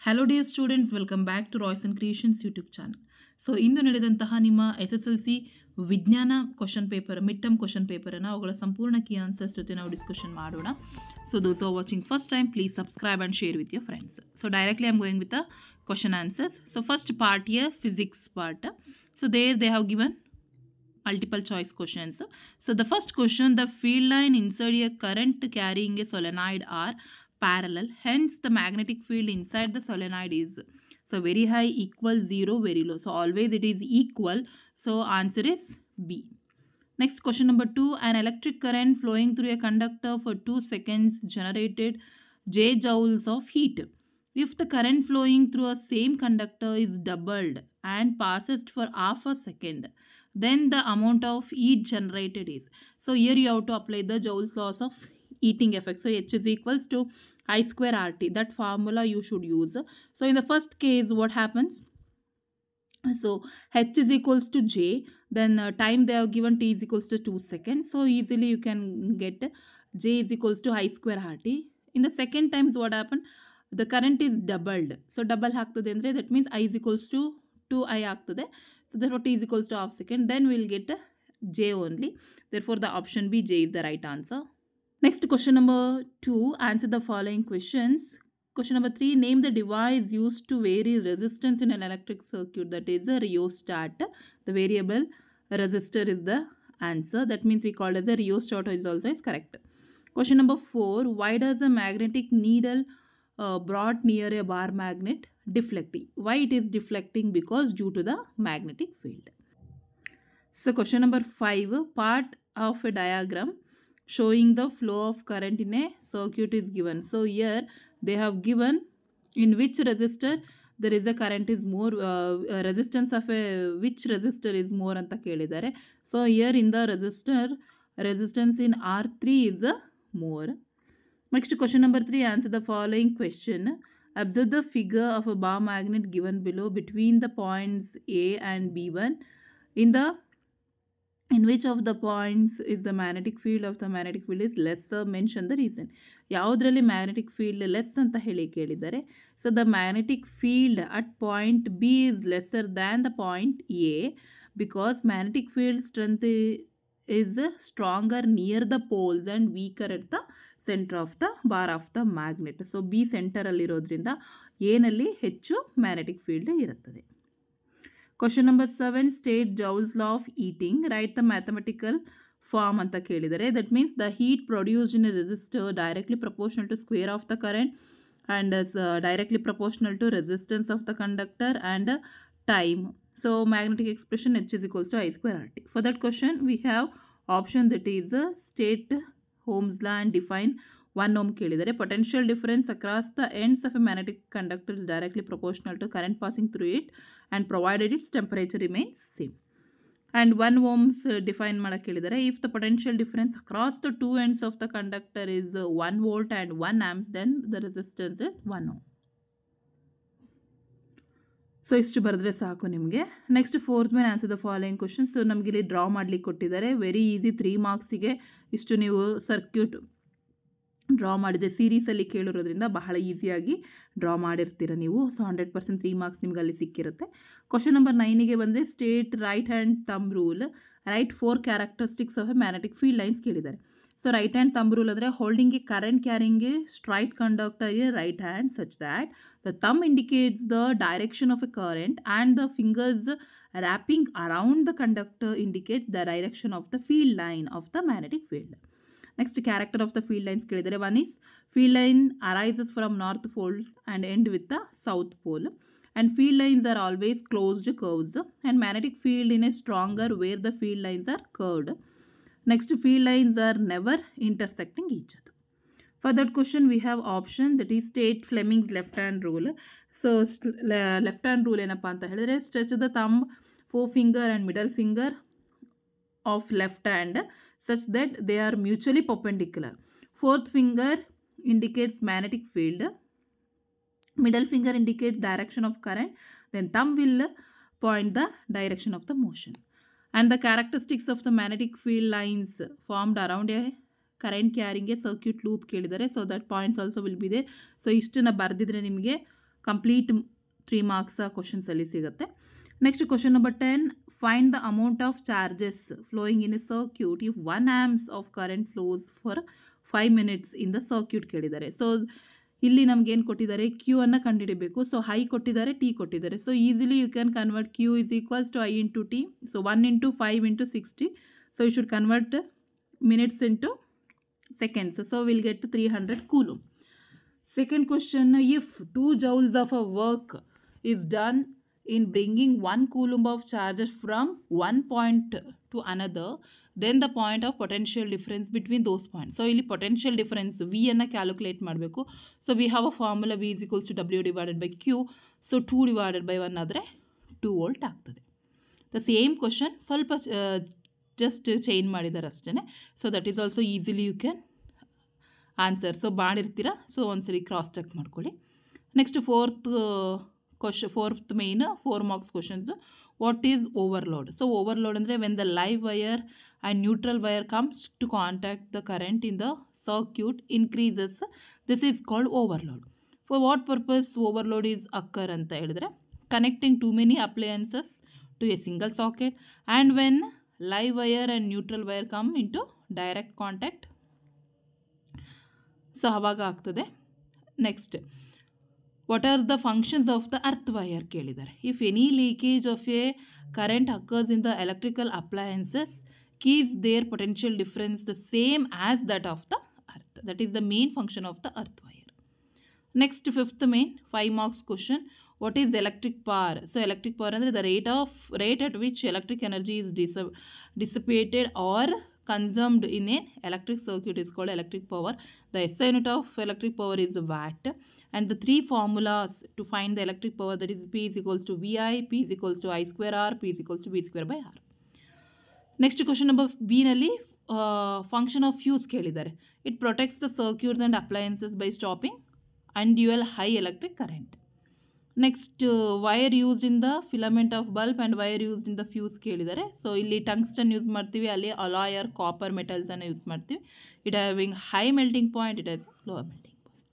Hello dear students, welcome back to Royce and creations YouTube channel. So ಇಂದು ನಡೆದಂತಹ ನಿಮ್ಮ SSLC ವಿಜ್ಞಾನ question paper, mid term question ಪೇಪರನ್ನು ಅವುಗಳ ಸಂಪೂರ್ಣ ಕೀ ಆನ್ಸರ್ಸ್ ಜೊತೆ ನಾವು ಡಿಸ್ಕಷನ್ ಮಾಡೋಣ. So those are watching first time, please subscribe and share with your friends. So directly I am going with the question answers. So first part here, physics part. So there they have given multiple choice questions. So the first question, the field line inside a current carrying a solenoid are parallel, hence the magnetic field inside the solenoid is so very high, equal, 0, very low. So always it is equal. So answer is B. Next question number 2, an electric current flowing through a conductor for 2 seconds generated J joules of heat. If the current flowing through a same conductor is doubled and passes for half a second, then the amount of heat generated is. So here you have to apply the Joule's laws of heating effect. So H is equals to I square RT. That formula you should use. So in the first case, what happens? So H is equals to J. Then time they have given T is equals to 2 seconds. So easily you can get J is equals to I square RT. In the second times, what happened? The current is doubled. So double ಆಗ್ತದೆ ಅಂದರೆ that means I is equals to 2I ಆಗ್ತದೆ. So therefore T is equals to half second. Then we will get J only. Therefore the option B, J is the right answer. Next question number 2, answer the following questions. Question number 3, name the device used to vary resistance in an electric circuit. That is a rheostat. The variable resistor is the answer. That means we call as a rheostat is also is correct. Question number 4, why does a magnetic needle brought near a bar magnet deflecting? Why it is deflecting? Because due to the magnetic field. So question number 5, part of a diagram showing the flow of current in a circuit is given. So here they have given in which resistor there is a current is more, resistance of a which resistor is more anta kelidare. So here in the resistance in R3 is more. Next question number 3, answer the following question. Observe the figure of a bar magnet given below between the points A and B1. In which of the points is the magnetic field of the magnetic field is lesser? Mention the reason. ಯಾವುದರಲ್ಲಿ magnetic field less ಅಂತ ಹೇಳಿ ಕೇಳಿದ್ದಾರೆ. So the magnetic field at point B is lesser than the point A because magnetic field strength is stronger near the poles and weaker at the center of the bar of the magnet. So B center ಅಲ್ಲಿರೋದ್ರಿಂದ ಏನಲ್ಲಿ ಹೆಚ್ಚು magnetic field ಇರುತ್ತದೆ. Question number 7, state Joule's law of heating. Write the mathematical form ಅಂತ ಕೇಳಿದರೆ. That means the heat produced in a resistor directly proportional to square of the current and is directly proportional to resistance of the conductor and time. So magnetic expression H is equals to I square RT. For that question we have option that is state Ohm's law and define 1 ohm ಕೇಳಿದರೆ. Potential difference across the ends of a magnetic conductor is directly proportional to current passing through it and provided its temperature remains same. And 1 ohms define ಮಾಡಕ್ಕೆ ಹೇಳಿದರೆ. If the potential difference across the two ends of the conductor is 1 volt and 1 amps, then the resistance is 1 ohm. So ಇಷ್ಟು ಬರೆದ್ರೆ ಸಾಕು ನಿಮಗೆ. Next fourth ಮೇಲೆ answer the following questions. So ನಮಗೆ ಇಲ್ಲಿ draw ಮಾಡಲಿಕ್ಕೆ ಕೊಟ್ಟಿದ್ದಾರೆ. ವೆರಿ ಈಸಿ, 3 ಮಾರ್ಕ್ಸಿಗೆ ಇಷ್ಟು ನೀವು ಸರ್ಕ್ಯೂಟ್ ಡ್ರಾ ಮಾಡಿದೆ. ಸೀರೀಸಲ್ಲಿ ಕೇಳಿರೋದ್ರಿಂದ ಬಹಳ ಈಸಿಯಾಗಿ ಡ್ರಾ ಮಾಡಿರ್ತೀರ ನೀವು. ಸೊ 100% 3 ಮಾರ್ಕ್ಸ್ ನಿಮ್ಗೆ ಅಲ್ಲಿ ಸಿಕ್ಕಿರುತ್ತೆ. ಕ್ವಶನ್ ನಂಬರ್ 9ಗೆ ಬಂದರೆ state right hand thumb rule, right 4 characteristics of a magnetic field lines ಕೇಳಿದ್ದಾರೆ. So right hand thumb rule ಅಂದರೆ holding a current carrying a straight conductor in right hand such that the thumb indicates the direction of a current and the fingers wrapping around the conductor indicate the direction of the field line of the magnetic field. Next, character of the field lines ಕೇಳಿದರೆ. One is field line arises from north pole and end with the south pole, and field lines are always closed curves, and magnetic field in a stronger where the field lines are curved. Next, field lines are never intersecting each other. For that question we have option that is state Fleming's left hand rule. So left hand rule ಏನಪ್ಪಾ ಅಂತ ಹೇಳಿದ್ರೆ stretch the thumb, forefinger and middle finger of left hand such that they are mutually perpendicular. Fourth finger indicates magnetic field, middle finger indicates direction of current, then thumb will point the direction of the motion. And the characteristics of the magnetic field lines formed around a current ಕ್ಯಾರಿಂಗ್ಗೆ circuit loop ಕೇಳಿದ್ದಾರೆ. So that points also will be there. So ಇಷ್ಟನ್ನು ಬರೆದಿದ್ರೆ ನಿಮಗೆ complete 3 marks ಕ್ವಶನ್ಸಲ್ಲಿ ಸಿಗುತ್ತೆ. Next question number 10, find the amount of charges flowing in a circuit if 1 amps of current flows for 5 minutes in the circuit ಕೇಳಿದ್ದಾರೆ. So ಇಲ್ಲಿ ನಮಗೇನು ಕೊಟ್ಟಿದ್ದಾರೆ, Q ಅನ್ನು ಕಂಡುಹಿಡಿಬೇಕು. ಸೊ ಐ ಕೊಟ್ಟಿದ್ದಾರೆ, ಟಿ ಕೊಟ್ಟಿದ್ದಾರೆ. So easily you can convert Q is equals to I into T. So 1 into 5 into 60. So you should convert minutes into seconds. So we'll get 300 coulomb. Second question, if 2 joules of a work is done in bringing 1 coulomb of charges from one point to another, then the point of potential difference between those points. So ಇಲ್ಲಿ potential difference V ಅನ್ನು calculate ಮಾಡಬೇಕು. So we have a formula V is equals to W divided by Q. So 2 divided by 1 ಆದರೆ 2 volt ಆಗ್ತದೆ. The same question ಸ್ವಲ್ಪ just change ಮಾಡಿದ್ದಾರೆ ಅಷ್ಟೇ. So that is also easily you can answer. So ಮಾಡಿರ್ತೀರ, so ಒಂದ್ಸರಿ cross check ಮಾಡ್ಕೊಳ್ಳಿ. Next fourth main 4 marks questions. What is overload? So overload ಅಂದರೆ when the live wire and neutral wire comes to contact the current in the circuit increases, this is called overload. For what purpose overload is occur ಅಂತ ಹೇಳಿದ್ರೆ, connecting to many appliances to a single socket and when live wire and neutral wire come into direct contact. So ಆವಾಗ ಆಗ್ತದೆ. Next, what are the functions of the earth wire ಕೇಳಿದ್ದಾರೆ. If any leakage of a current occurs in the electrical appliances keeps their potential difference the same as that of the earth. That is the main function of the earth wire. Next fifth main 5 marks question. What is electric power? So electric power ಅಂದರೆ the rate at which electric energy is dissipated or consumed in an electric circuit is called electric power. The SI unit of electric power is watt. And the 3 formulas to find the electric power, that is P is equals to VI, P is equals to I square R, P is equals to V square by R. Next question number B ನಲ್ಲಿ function of fuse ಕೇಳಿದ್ದಾರೆ. It protects the circuits and appliances by stopping undue high electric current. Next wire used in the filament of bulb and wire used in the fuse ಕೇಳಿದ್ದಾರೆ. So ಇಲ್ಲಿ tungsten use ಮಾಡ್ತೀವಿ, ಅಲ್ಲಿ ಅಲಾಯರ್ copper ಮೆಟಲ್ಸನ್ನು use ಮಾಡ್ತೀವಿ. It having high melting point, it has lower melting point.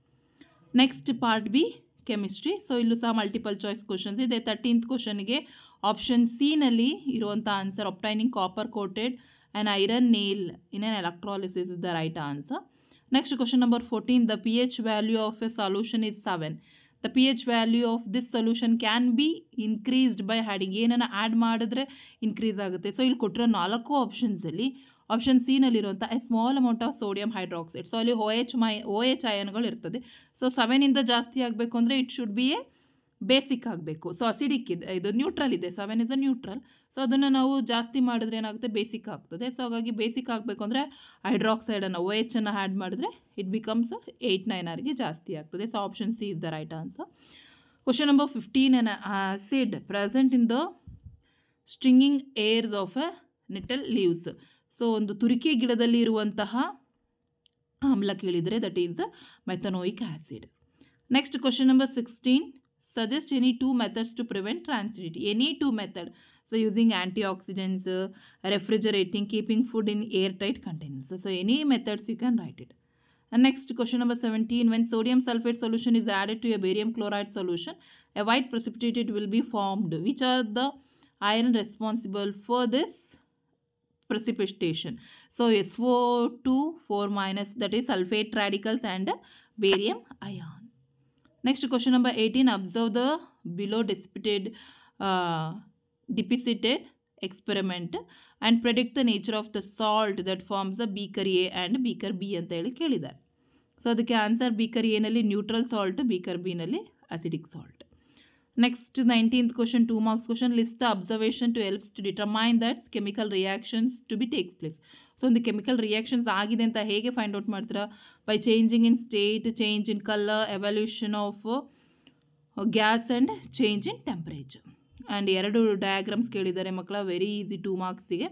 Next part B chemistry. So ಇಲ್ಲೂ ಸಹ multiple choice questions ಇದೆ. 13th ಕ್ವಶನ್ಗೆ option C ನಲ್ಲಿ ಇರುವಂಥ answer, obtaining copper coated and iron nail in an electrolysis is the right answer. Next question number 14, the pH value of a solution is 7. The pH value of this solution can be increased by adding. ಏನನ್ನು add ಮಾಡಿದ್ರೆ increase ಆಗುತ್ತೆ. So ಇಲ್ಲಿ ಕೊಟ್ಟಿರೋ 4 ಆಪ್ಷನ್ಸಲ್ಲಿ option C ನಲ್ಲಿರುವಂಥ a small amount of sodium hydroxide. So ಅಲ್ಲಿ OH ಅಯನ್ಗಳು ಇರ್ತದೆ. ಸೊ 7 ಜಾಸ್ತಿ ಆಗಬೇಕು ಅಂದರೆ it should be a basic ಆಗಬೇಕು. ಸೊ ಅಸಿಡಿಕ್ ಇದೆ, ಇದು ನ್ಯೂಟ್ರಲ್ ಇದೆ, 7 is a ನ್ಯೂಟ್ರಲ್. ಸೊ ಅದನ್ನು ನಾವು ಜಾಸ್ತಿ ಮಾಡಿದ್ರೆ ಏನಾಗುತ್ತೆ, ಬೇಸಿಕ್ ಆಗ್ತದೆ. ಸೊ ಹಾಗಾಗಿ ಬೇಸಿಕ್ ಆಗಬೇಕು ಅಂದರೆ ಹೈಡ್ರಾಕ್ಸೈಡನ್ನು OH ಅನ್ನು ಆ್ಯಡ್ ಮಾಡಿದ್ರೆ ಇಟ್ ಬಿಕಮ್ಸ್ 8-9 ಜಾಸ್ತಿ ಆಗ್ತದೆ. So option C is the right answer. Question number 15, an acid present in the stringing airs of a nettle leaves. So ಒಂದು ತುರಿಕೆ ಗಿಡದಲ್ಲಿ ಇರುವಂತಹ ಆಮ್ಲ ಕೇಳಿದರೆ, that is the ಮೆಥನೋಯಿಕ್ acid. Next question number 16, suggest any 2 methods to prevent transitivity. Any 2 method. So using antioxidants, refrigerating, keeping food in airtight containers. So any methods you can write it. And next question number 17, when sodium sulfate solution is added to a barium chloride solution, a white precipitate will be formed. Which are the iron responsible for this precipitation? So SO2 4-, that is sulfate radicals and barium ion. Next question number 18, observe the below depicted experiment and predict the nature of the salt that forms the beaker A and beaker B ಅಂತ ಹೇಳಿ ಕೇಳಿದ್ದಾರೆ. ಸೊ ಅದಕ್ಕೆ answer beaker A ನಲ್ಲಿ neutral salt, beaker B ನಲ್ಲಿ acidic salt. Next 19th question 2 marks question, list the observation to helps to determine that chemical reactions to be takes place. So ಒಂದು chemical reactions ಆಗಿದೆ ಅಂತ ಹೇಗೆ find out ಮಾಡ್ತೀರಾ? By changing in state, change in colour, evolution of gas and change in temperature. And 2 diagrams ಕೇಳಿದ್ದಾರೆ ಮಕ್ಕಳ, very easy 2 marksಗೆ.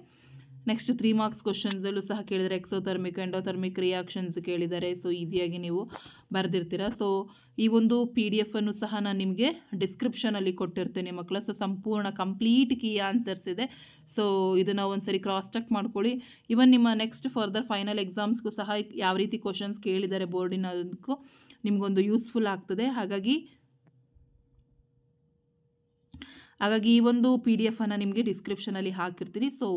Next 3 marks ಕ್ವಶನ್ಸಲ್ಲೂ ಸಹ ಕೇಳಿದರೆ ಎಕ್ಸೋಥರ್ಮಿಕ್, ಎಂಡೋಥರ್ಮಿಕ್ ರಿಯಾಕ್ಷನ್ಸ್ ಕೇಳಿದ್ದಾರೆ. ಸೊ ಈಸಿಯಾಗಿ ನೀವು ಬರೆದಿರ್ತೀರ. ಸೊ ಈ ಒಂದು PDF ಅನ್ನು ಸಹ ನಾನು ನಿಮಗೆ ಡಿಸ್ಕ್ರಿಪ್ಷನಲ್ಲಿ ಕೊಟ್ಟಿರ್ತೇನೆ ಮಕ್ಕಳ. ಸೊ ಸಂಪೂರ್ಣ ಕಂಪ್ಲೀಟ್ ಕೀ ಆನ್ಸರ್ಸ್ ಇದೆ. ಸೊ ಇದನ್ನು ಒಂದ್ಸರಿ ಕ್ರಾಸ್ ಚೆಕ್ ಮಾಡ್ಕೊಳ್ಳಿ. ಇವನ್ ನಿಮ್ಮ ನೆಕ್ಸ್ಟ್ ಫರ್ದರ್ ಫೈನಲ್ ಎಕ್ಸಾಮ್ಸ್ಗೂ ಸಹ ಯಾವ ರೀತಿ ಕ್ವಶನ್ಸ್ ಕೇಳಿದ್ದಾರೆ ಬೋರ್ಡಿನದಕ್ಕೂ ನಿಮಗೊಂದು ಯೂಸ್ಫುಲ್ ಆಗ್ತದೆ. ಹಾಗಾಗಿ ಹಾಗಾಗಿ ಈ ಒಂದು PDF ಅನ್ನು ನಿಮಗೆ ಡಿಸ್ಕ್ರಿಪ್ಷನಲ್ಲಿ ಹಾಕಿರ್ತೀನಿ. ಸೊ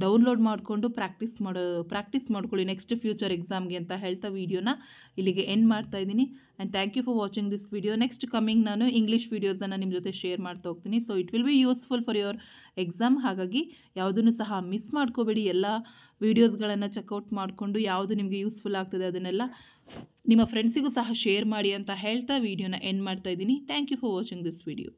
ಡೌನ್ಲೋಡ್ ಮಾಡಿಕೊಂಡು ಪ್ರಾಕ್ಟೀಸ್ ಮಾಡ್ಕೊಳ್ಳಿ ನೆಕ್ಸ್ಟ್ ಫ್ಯೂಚರ್ ಎಕ್ಸಾಮ್ಗೆ ಅಂತ ಹೇಳ್ತಾ ವಿಡಿಯೋನ ಇಲ್ಲಿಗೆ ಎಂಡ್ ಮಾಡ್ತಾ ಇದ್ದೀನಿ. And thank you for watching this video. Next coming ನಾನು ಇಂಗ್ಲೀಷ್ ವೀಡಿಯೋಸನ್ನು ನಿಮ್ಮ ಜೊತೆ ಶೇರ್ ಮಾಡ್ತಾ ಹೋಗ್ತೀನಿ. So it will be useful for your exam. ಹಾಗಾಗಿ ಯಾವುದನ್ನು ಸಹ ಮಿಸ್ ಮಾಡ್ಕೋಬೇಡಿ. ಎಲ್ಲ ವೀಡಿಯೋಸ್ಗಳನ್ನು ಚೆಕ್ಔಟ್ ಮಾಡಿಕೊಂಡು ಯಾವುದು ನಿಮಗೆ ಯೂಸ್ಫುಲ್ ಆಗ್ತದೆ ಅದನ್ನೆಲ್ಲ ನಿಮ್ಮ ಫ್ರೆಂಡ್ಸಿಗೂ ಸಹ ಶೇರ್ ಮಾಡಿ ಅಂತ ಹೇಳ್ತಾ ವಿಡಿಯೋನ ಎಂಡ್ ಮಾಡ್ತಾ ಇದ್ದೀನಿ. Thank you for watching this video.